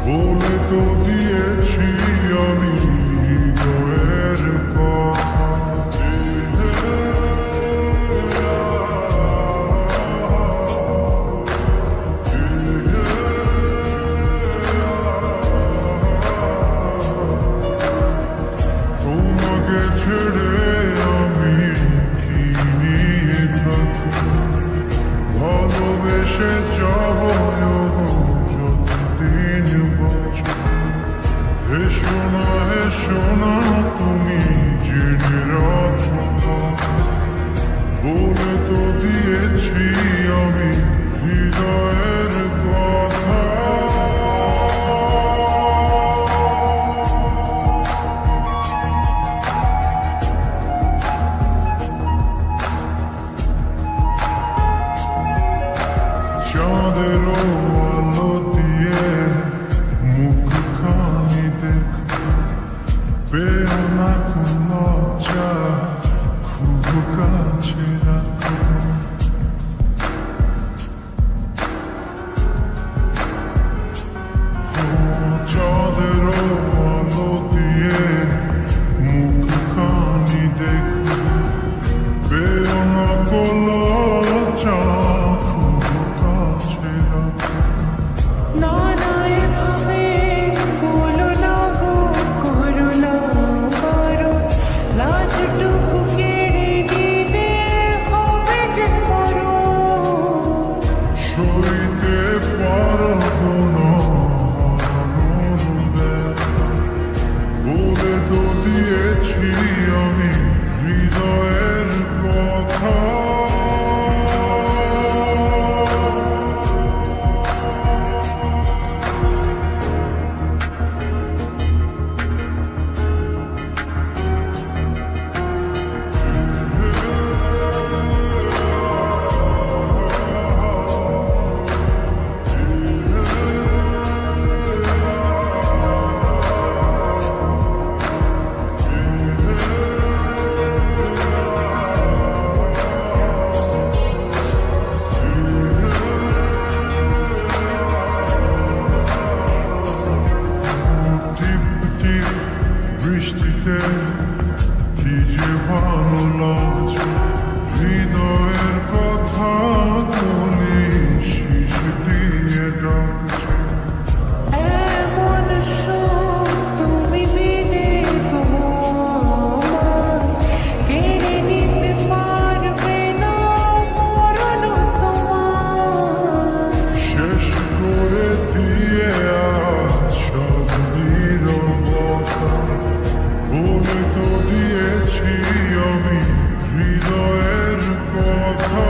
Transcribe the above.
বলে তো দিয়েছি আমি হৃদয়ের কথা। তোমাকে ছেড়ে আমি কি নিয়ে থাকি, ভালোবেসে যাব যতদিন বাঁচব। হেসো না তুমি জেনে রাখো, বলে তো দিয়েছি আমি হৃদয়ের কথা। চাঁদের আলো দিয়ে মুখখানি দেখো, পেও না কোনো লজ্জা, খুব কাছে রাখো। চাঁদের আলো দিয়ে মুখখানি দেখো, পেও না কোনো লজ্জা, সইতে পারবো না বলে তো দিয়েছি আমি হৃদয়ের কথা। বৃষ্টিতে কি যে ভালো লাগছে, হৃদয়ের কথা গুলি শীষ দিয়ে ডাকছে। শেষ করে দিয়ে সব নীরবতা, বলে তো দিয়েছি আমি হৃদয়ের কথা।